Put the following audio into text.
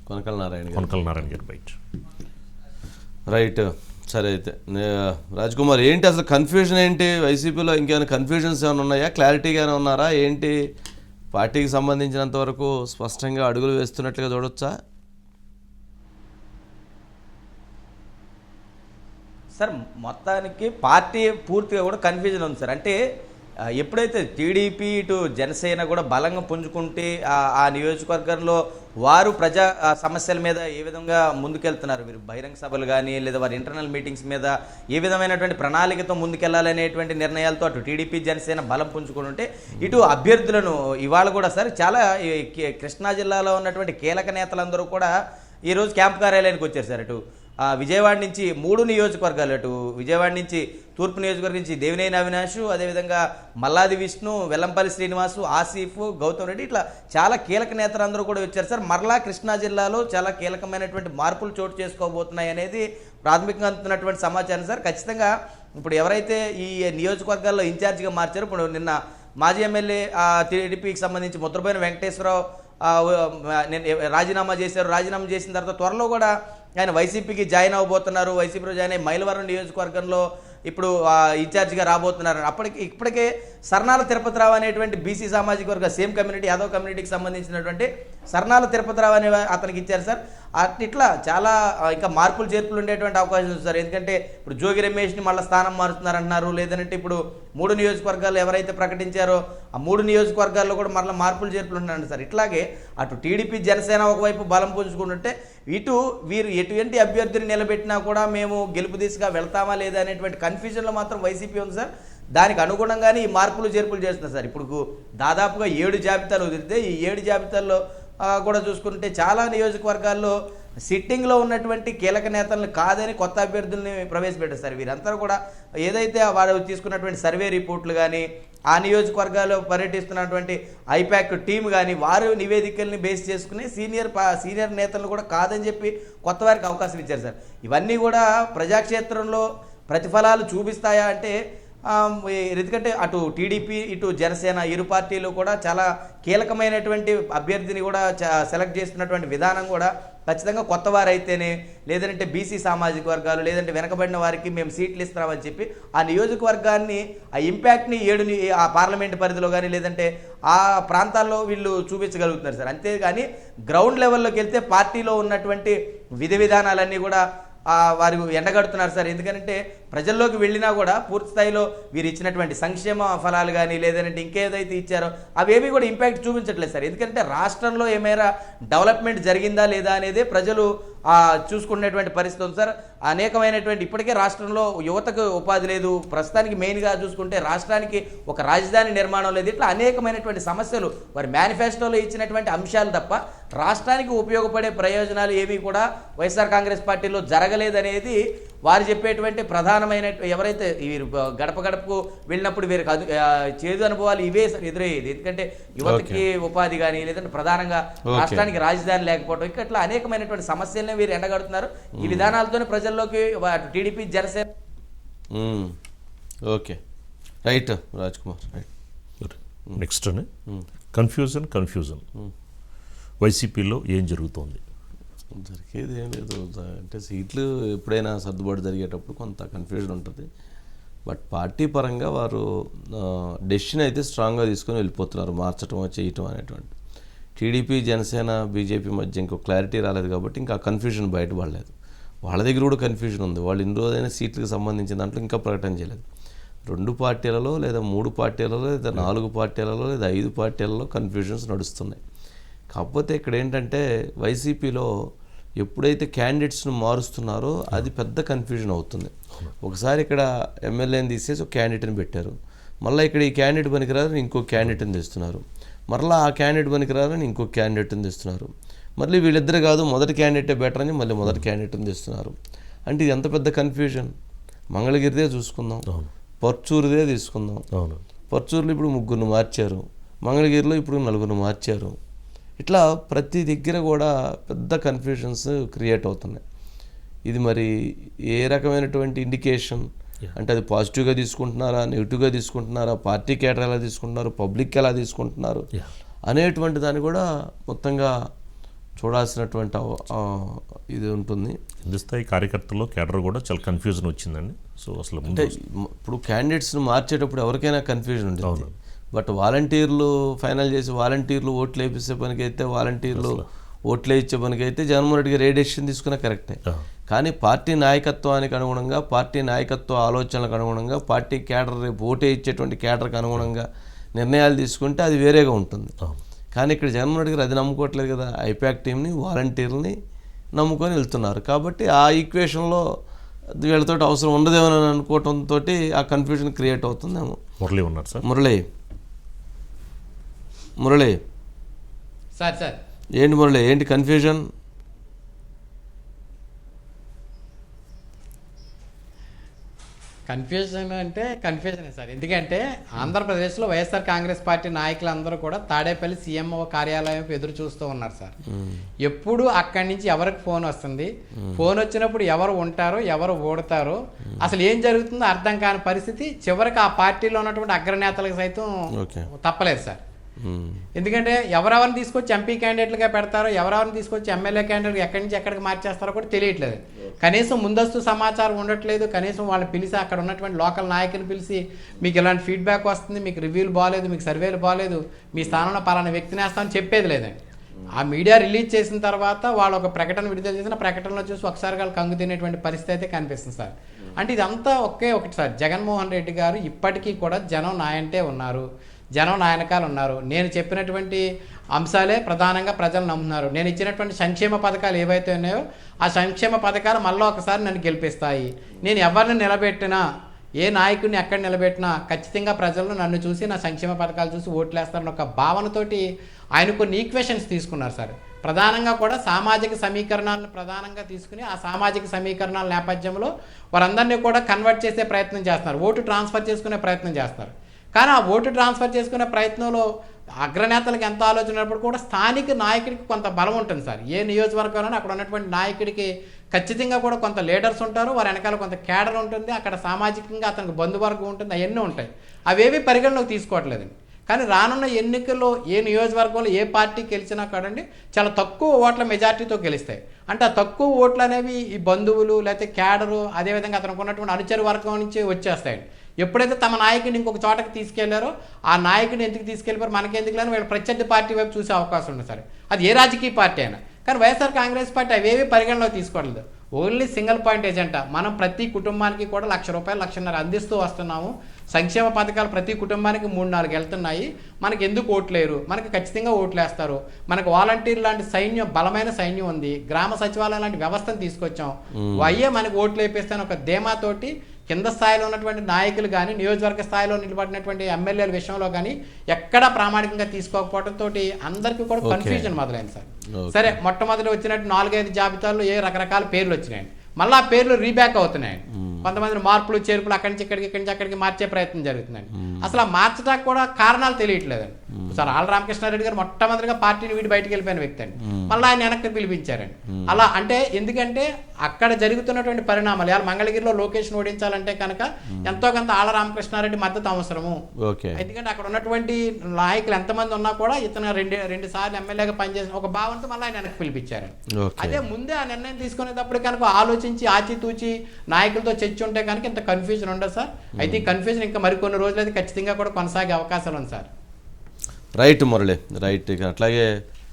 కొనకళ్ళ నారాయణ గారు బయట. రైట్. సరే, అయితే రాజ్ కుమార్, ఏంటి అసలు కన్ఫ్యూజన్ ఏంటి వైసీపీలో? ఇంకేమైనా కన్ఫ్యూజన్స్ ఏమైనా ఉన్నాయా? క్లారిటీగానే ఉన్నారా ఏంటి? పార్టీకి సంబంధించినంత వరకు స్పష్టంగా అడుగులు వేస్తున్నట్లుగా చూడొచ్చా? సార్ మొత్తానికి పార్టీ పూర్తిగా కూడా కన్ఫ్యూజన్ ఉంది సార్. అంటే ఎప్పుడైతే టీడీపీ ఇటు జనసేన కూడా బలంగా పుంజుకుంటే ఆ నియోజకవర్గంలో వారు ప్రజా సమస్యల మీద ఏ విధంగా ముందుకెళ్తున్నారు, మీరు బహిరంగ సభలు కానీ లేదా వారి ఇంటర్నల్ మీటింగ్స్ మీద ఏ విధమైనటువంటి ప్రణాళికతో ముందుకెళ్లాలనేటువంటి నిర్ణయాలతో అటు టీడీపీ జనసేన బలం పుంజుకుని ఉంటే, ఇటు అభ్యర్థులను ఇవాళ కూడా సార్ చాలా కృష్ణా జిల్లాలో ఉన్నటువంటి కీలక నేతలందరూ కూడా ఈరోజు క్యాంప్ కార్యాలయానికి వచ్చారు సార్. అటు విజయవాడ నుంచి 3 నియోజకవర్గాలు, అటు విజయవాడ నుంచి తూర్పు నియోజకవర్గం నుంచి దేవినేని అవినాష్, అదేవిధంగా మల్లాది విష్ణు, వెల్లంపల్లి శ్రీనివాసు, ఆసిఫ్, గౌతమ్ రెడ్డి, ఇట్లా చాలా కీలక నేతలందరూ కూడా వచ్చారు సార్. మరలా కృష్ణా జిల్లాలో చాలా కీలకమైనటువంటి మార్పులు చోటు చేసుకోబోతున్నాయి అనేది ప్రాథమికంగా అందుతున్నటువంటి సమాచారం సార్. ఖచ్చితంగా ఇప్పుడు ఎవరైతే ఈ నియోజకవర్గాల్లో ఇన్ఛార్జిగా మార్చారో, ఇప్పుడు నిన్న మాజీ ఎమ్మెల్యే టీడీపీకి సంబంధించి ముద్రబోయిన వెంకటేశ్వరరావు రాజీనామా చేశారు. రాజీనామా చేసిన తర్వాత త్వరలో కూడా ఆయన వైసీపీకి జాయిన్ అవ్వబోతున్నారు. వైసీపీలో జాయిన్ అయ్యి మైలవరం నియోజకవర్గంలో ఇప్పుడు ఇన్ఛార్జిగా రాబోతున్నారు. ఇప్పటికే సర్నాల తిరుపతిరావు అనేటువంటి బీసీ సామాజిక వర్గ సేమ్ కమ్యూనిటీ, యాదవ్ కమ్యూనిటీకి సంబంధించినటువంటి సర్నాల తిరుపతిరావు అనే అతనికి ఇచ్చారు సార్. ఇట్లా చాలా ఇంకా మార్పులు చేర్పులు ఉండేటువంటి అవకాశం ఉంది సార్. ఎందుకంటే ఇప్పుడు జోగి రమేష్ని మళ్ళీ స్థానం మారుస్తున్నారంటున్నారు. లేదంటే ఇప్పుడు 3 నియోజకవర్గాలు ఎవరైతే ప్రకటించారో ఆ 3 నియోజకవర్గాల్లో కూడా మళ్ళీ మార్పులు చేర్పులు ఉంటున్నారండి సార్. ఇట్లాగే అటు టీడీపీ జనసేన ఒకవైపు బలం పుంజుకుంటుంటే, ఇటు వీరు ఎటువంటి అభ్యర్థిని నిలబెట్టినా కూడా మేము గెలుపు దిశగా వెళ్తామా లేదా అనేటువంటి కన్ఫ్యూజన్లో మాత్రం వైసీపీ ఉంది సార్. దానికి అనుగుణంగానే ఈ మార్పులు చేర్పులు చేస్తున్నారు సార్. ఇప్పుడు దాదాపుగా 7 జాబితాలు వదిలితే ఈ 7 జాబితాల్లో కూడా చూసుకుంటే చాలా నియోజకవర్గాల్లో సిట్టింగ్లో ఉన్నటువంటి కీలక నేతలను కాదని కొత్త అభ్యర్థుల్ని ప్రవేశపెట్టారు సార్. వీరంతా కూడా ఏదైతే వారు తీసుకున్నటువంటి సర్వే రిపోర్ట్లు కానీ, ఆ నియోజకవర్గాల్లో పర్యటిస్తున్నటువంటి ఐపాక్ టీం కానీ, వారు నివేదికల్ని బేస్ చేసుకుని సీనియర్ నేతలను కూడా కాదని చెప్పి కొత్త వారికి అవకాశం ఇచ్చారు సార్. ఇవన్నీ కూడా ప్రజాక్షేత్రంలో ప్రతిఫలాలు చూపిస్తాయా అంటే, ఎందుకంటే అటు టీడీపీ ఇటు జనసేన ఇరు పార్టీలు కూడా చాలా కీలకమైనటువంటి అభ్యర్థిని కూడా సెలెక్ట్ చేస్తున్నటువంటి విధానం కూడా ఖచ్చితంగా కొత్త వారైతేనే, లేదంటే బీసీ సామాజిక వర్గాలు, లేదంటే వెనకబడిన వారికి మేము సీట్లు ఇస్తున్నామని చెప్పి ఆ నియోజకవర్గాన్ని, ఆ ఇంపాక్ట్ని ఆ పార్లమెంటు పరిధిలో కానీ లేదంటే ఆ ప్రాంతాల్లో వీళ్ళు చూపించగలుగుతున్నారు సార్. అంతేగాని గ్రౌండ్ లెవెల్లోకి వెళ్తే పార్టీలో ఉన్నటువంటి విధి విధానాలన్నీ కూడా వారు ఎండగడుతున్నారు సార్. ఎందుకంటే ప్రజల్లోకి వెళ్ళినా కూడా పూర్తి స్థాయిలో వీరు ఇచ్చినటువంటి సంక్షేమ ఫలాలు కానీ లేదంటే ఇంకేదైతే ఇచ్చారో అవేవి కూడా ఇంపాక్ట్ చూపించట్లేదు సార్. ఎందుకంటే రాష్ట్రంలో ఏమైనా డెవలప్మెంట్ జరిగిందా లేదా అనేది ప్రజలు చూసుకునేటువంటి పరిస్థితి ఉంది సార్. అనేకమైనటువంటి ఇప్పటికే రాష్ట్రంలో యువతకు ఉపాధి లేదు. ప్రస్తుతానికి మెయిన్గా చూసుకుంటే రాష్ట్రానికి ఒక రాజధాని నిర్మాణం లేదు. ఇట్లా అనేకమైనటువంటి సమస్యలు వారి మేనిఫెస్టోలో ఇచ్చినటువంటి అంశాలు తప్ప రాష్ట్రానికి ఉపయోగపడే ప్రయోజనాలు ఏవి కూడా వైఎస్ఆర్ కాంగ్రెస్ పార్టీలో జరగలేదనేది వారు చెప్పేటువంటి ప్రధానమైన, ఎవరైతే వీరు గడప గడపకు వెళ్ళినప్పుడు వీరికి చేదు అనుభవాలు ఇవే ఎదురయ్యేది. ఎందుకంటే యువతకి ఉపాధి కానీ లేదంటే ప్రధానంగా రాష్ట్రానికి రాజధాని లేకపోవడం, ఇట్లా అనేకమైనటువంటి సమస్యలనే వీరు ఎండగడుతున్నారు. ఈ విధానాలతోనే ప్రజల్లోకి TDP Janasena. Okay, right Raj Kumar. Next confusion వైసీపీలో ఏం జరుగుతోంది? జరిగేది ఏం లేదు. అంటే సీట్లు ఎప్పుడైనా సర్దుబాటు జరిగేటప్పుడు కొంత కన్ఫ్యూజన్ ఉంటుంది. బట్ పార్టీ పరంగా వారు డెసిషన్ అయితే స్ట్రాంగ్గా తీసుకొని వెళ్ళిపోతున్నారు, మార్చడం చేయటం అనేటువంటి. టీడీపీ జనసేన బీజేపీ మధ్య ఇంకో క్లారిటీ రాలేదు కాబట్టి ఇంకా కన్ఫ్యూజన్ బయటపడలేదు. వాళ్ళ దగ్గర కూడా కన్ఫ్యూజన్ ఉంది. వాళ్ళు ఇన్ని రోజైనా సీట్లకు సంబంధించిన దాంట్లో ఇంకా ప్రకటన చేయలేదు. 2 పార్టీలలో లేదా 3 పార్టీలలో లేదా 4 పార్టీలలో లేదా 5 పార్టీలలో కన్ఫ్యూజన్స్ నడుస్తున్నాయి. కాకపోతే ఇక్కడ ఏంటంటే వైసీపీలో ఎప్పుడైతే క్యాండిడేట్స్ను మారుస్తున్నారో అది పెద్ద కన్ఫ్యూజన్ అవుతుంది. ఒకసారి ఇక్కడ ఎమ్మెల్యేని తీసేసి ఒక క్యాండిడేట్ని పెట్టారు, మళ్ళీ ఇక్కడ ఈ క్యాండిడేట్ పనికిరాదని ఇంకో క్యాండిడేట్ని తెస్తున్నారు, మరలా ఆ క్యాండిడేట్ పనికిరాదని ఇంకో క్యాండిడేట్ని తెస్తున్నారు, మళ్ళీ వీళ్ళిద్దరు కాదు మొదటి క్యాండిడేటే బెటర్ అని మళ్ళీ మొదటి క్యాండిడేట్ని తెస్తున్నారు. అంటే ఇది ఎంత పెద్ద కన్ఫ్యూజన్. మంగళగిరిదే చూసుకుందాం, పర్చూరుదే తీసుకుందాం. పర్చూరులో ఇప్పుడు 3 మార్చారు, మంగళగిరిలో ఇప్పుడు 4 మార్చారు. ఇట్లా ప్రతి దగ్గర కూడా పెద్ద కన్ఫ్యూజన్స్ క్రియేట్ అవుతున్నాయి. ఇది మరి ఏ రకమైనటువంటి ఇండికేషన్ అంటే అది పాజిటివ్గా తీసుకుంటున్నారా, నెగిటివ్గా తీసుకుంటున్నారా, పార్టీ కేటర్ ఎలా తీసుకుంటున్నారు, పబ్లిక్ ఎలా తీసుకుంటున్నారు అనేటువంటి దాన్ని కూడా మొత్తంగా చూడాల్సినటువంటి ఇది ఉంటుంది. కింది స్థాయి కార్యకర్తల్లో కేడర్ కూడా చాలా కన్ఫ్యూజన్ వచ్చిందండి. సో అసలు అంటే ఇప్పుడు క్యాండిడేట్స్ని మార్చేటప్పుడు ఎవరికైనా కన్ఫ్యూజన్ ఉంటుంది. బట్ వాలంటీర్లు ఫైనల్ చేసి వాలంటీర్లు ఓట్లు వేయించే పనికైతే వాలంటీర్లు ఓట్లు వేయించే పనికైతే జగన్మోహన్ రెడ్డి గారు ఏ డెసిషన్ తీసుకున్నా కరెక్టే. కానీ పార్టీ నాయకత్వానికి అనుగుణంగా, పార్టీ నాయకత్వ ఆలోచనలకు అనుగుణంగా, పార్టీ కేడర్ రేపు ఓటే ఇచ్చేటువంటి కేడర్కి అనుగుణంగా నిర్ణయాలు తీసుకుంటే అది వేరేగా ఉంటుంది. కానీ ఇక్కడ జగన్మోహన్ రెడ్డి గారు అది నమ్ముకోవట్లేదు కదా. ఐపాక్ టీంని, వాలంటీర్ని నమ్ముకొని వెళ్తున్నారు. కాబట్టి ఆ ఈక్వేషన్లో వీళ్ళతో అవసరం ఉండదేమని అనుకోవడంతో ఆ కన్ఫ్యూజన్ క్రియేట్ అవుతుందేమో. మురళి ఉన్నారు సార్. మురళి సార్ ఏంటి మురళి, ఏంటి కన్ఫ్యూజన్? కన్ఫ్యూజన్ అంటే కన్ఫ్యూజనే సార్. ఎందుకంటే ఆంధ్రప్రదేశ్లో వైఎస్ఆర్ కాంగ్రెస్ పార్టీ నాయకులందరూ కూడా తాడేపల్లి సీఎంఓ కార్యాలయం ఎదురు చూస్తూ ఉన్నారు సార్. ఎప్పుడు అక్కడి నుంచి ఎవరికి ఫోన్ వస్తుంది, ఫోన్ వచ్చినప్పుడు ఎవరు ఉంటారో ఎవరు ఓడతారో అసలు ఏం జరుగుతుందో అర్థం కాని పరిస్థితి చివరికి ఆ పార్టీలో ఉన్నటువంటి అగ్రనేతలకు సైతం తప్పలేదు సార్. ఎందుకంటే ఎవరెవరిని తీసుకొచ్చి ఎంపీ క్యాండిడేట్లుగా పెడతారో, ఎవరెవరిని తీసుకొచ్చి ఎమ్మెల్యే క్యాండిడేట్ ఎక్కడి నుంచి ఎక్కడికి మార్చేస్తారో కూడా తెలియట్లేదు. కనీసం ముందస్తు సమాచారం ఉండట్లేదు. కనీసం వాళ్ళని పిలిచి అక్కడ ఉన్నటువంటి లోకల్ నాయకులు పిలిచి మీకు ఇలాంటి ఫీడ్బ్యాక్ వస్తుంది, మీకు రివ్యూలు బాగాలేదు, మీకు సర్వేలు బాగాలేదు, మీ స్థానంలో పలానా వ్యక్తిని వేస్తామని చెప్పేది లేదండి. ఆ మీడియా రిలీజ్ చేసిన తర్వాత వాళ్ళు ఒక ప్రకటన విడుదల చేసిన ప్రకటనలో చూసి ఒకసారి వాళ్ళు కంగు తినేటువంటి పరిస్థితి అయితే కనిపిస్తుంది సార్. అంటే ఇదంతా ఒకటి సార్. జగన్మోహన్ రెడ్డి గారు ఇప్పటికీ కూడా జనం నాయంటే ఉన్నారు, జనం నాయనకాలు ఉన్నారు. నేను చెప్పినటువంటి అంశాలే ప్రధానంగా ప్రజలు నమ్ముతున్నారు. నేను ఇచ్చినటువంటి సంక్షేమ పథకాలు ఏవైతే ఉన్నాయో ఆ సంక్షేమ పథకాలు మళ్ళీ ఒకసారి నన్ను గెలిపిస్తాయి. నేను ఎవరిని నిలబెట్టినా, ఏ నాయకుడిని ఎక్కడ నిలబెట్టినా ఖచ్చితంగా ప్రజలు నన్ను చూసి నా సంక్షేమ పథకాలు చూసి ఓట్లేస్తారని ఒక భావనతోటి ఆయన కొన్ని ఈక్వేషన్స్ తీసుకున్నారు సార్. ప్రధానంగా కూడా సామాజిక సమీకరణాలను ప్రధానంగా తీసుకుని ఆ సామాజిక సమీకరణాల నేపథ్యంలో వారందరినీ కూడా కన్వర్ట్ చేసే ప్రయత్నం చేస్తున్నారు, ఓటు ట్రాన్స్ఫర్ చేసుకునే ప్రయత్నం చేస్తారు. కానీ ఆ ఓటు ట్రాన్స్ఫర్ చేసుకునే ప్రయత్నంలో అగ్రనేతలకు ఎంత ఆలోచన ఉన్నప్పుడు కూడా స్థానిక నాయకుడికి కొంత బలం ఉంటుంది సార్. ఏ నియోజకవర్గంలోనే అక్కడ ఉన్నటువంటి నాయకుడికి ఖచ్చితంగా కూడా కొంత లీడర్స్ ఉంటారు, వారి వెనకాల కొంత కేడర్ ఉంటుంది, అక్కడ సామాజికంగా అతనికి బంధువర్గం ఉంటుంది, అవన్నీ ఉంటాయి. అవేవి పరిగణలోకి తీసుకోవట్లేదండి. కానీ రానున్న ఎన్నికల్లో ఏ నియోజకవర్గంలో ఏ పార్టీ గెలిచినా కాదండి చాలా తక్కువ ఓట్ల మెజార్టీతో గెలుస్తాయి. అంటే ఆ తక్కువ ఓట్లు అనేవి ఈ బంధువులు లేకపోతే కేడరు అదేవిధంగా అతనికి ఉన్నటువంటి అనుచర వర్గం నుంచి వచ్చేస్తాయండి. ఎప్పుడైతే తమ నాయకుడిని ఇంకొక చోటకి తీసుకెళ్లారో ఆ నాయకుడిని ఎందుకు తీసుకెళ్ళిపోయారు మనకెందుకు లేని వీళ్ళు ప్రత్యర్థి పార్టీ వైపు చూసే అవకాశం ఉంది సరే, అది ఏ రాజకీయ పార్టీ అయినా. కానీ వైఎస్ఆర్ కాంగ్రెస్ పార్టీ అవేవి పరిగణలో తీసుకోవట్లేదు. Only single point agenda. మనం ప్రతి కుటుంబానికి కూడా ₹1,00,000 1,50,000 అందిస్తూ వస్తున్నాము. సంక్షేమ పథకాలు ప్రతి కుటుంబానికి 3-4 వెళ్తున్నాయి. మనకి ఎందుకు ఓట్లేరు, మనకి ఖచ్చితంగా ఓట్లేస్తారు. మనకు వాలంటీర్ లాంటి సైన్యం, బలమైన సైన్యం ఉంది, గ్రామ సచివాలయం లాంటి వ్యవస్థను తీసుకొచ్చాం, అయ్యే మనకు ఓట్లు వేపిస్తాను ఒక ధీమాతోటి కింద స్థాయిలో ఉన్నటువంటి నాయకులు కానీ నియోజకవర్గ స్థాయిలో నిలబడినటువంటి ఎమ్మెల్యేల విషయంలో కానీ ఎక్కడా ప్రామాణికంగా తీసుకోకపోవడంతో అందరికీ కూడా కన్ఫ్యూజన్ మొదలైంది సార్. సరే, మొట్టమొదటి వచ్చినట్టు 4-5 జాబితాల్లో ఏ రకరకాల పేర్లు వచ్చినాయండి. మళ్ళీ ఆ పేర్లు రీబ్యాక్ అవుతున్నాయండి. కొంతమంది మార్పులు చేర్పులు అక్కడి నుంచి అక్కడికి మార్చే ప్రయత్నం జరుగుతుందండి. అసలు ఆ మార్చడానికి కూడా కారణాలు తెలియట్లేదండి. సార్ ఆళ్ళ రామకృష్ణారెడ్డి గారు మొట్టమొదటిగా పార్టీని వీడి బయటకు వెళ్ళిపోయిన వ్యక్తి అండి. మళ్ళీ ఆయన వెనక్కి పిలిపించారండి. అలా అంటే ఎందుకంటే అక్కడ జరుగుతున్నటువంటి పరిణామాలు ఇవాళ మంగళగిరిలో లోకేష్ను ఓడించాలంటే కనుక ఎంతో కొంత ఆళ్ళ రామకృష్ణారెడ్డి మద్దతు అవసరము. ఎందుకంటే అక్కడ ఉన్నటువంటి నాయకులు ఎంతమంది ఉన్నా కూడా ఇతను రెండు సార్లు ఎమ్మెల్యేగా పనిచేసిన ఒక భావంతో మళ్ళీ ఆయన వెనక్కి పిలిపించారండి. అదే ముందే ఆ నిర్ణయం తీసుకునేటప్పుడు కనుక ఆలోచించి ఆచితూచి నాయకులతో చర్చ ఉంటే కనుక ఇంత కన్ఫ్యూజన్ ఉండదు సార్. అయితే ఈ కన్ఫ్యూజన్ ఇంకా మరికొన్ని రోజులు అయితే ఖచ్చితంగా కూడా కొనసాగే అవకాశాలు ఉంది సార్. Right Murali, right. ఇక అట్లాగే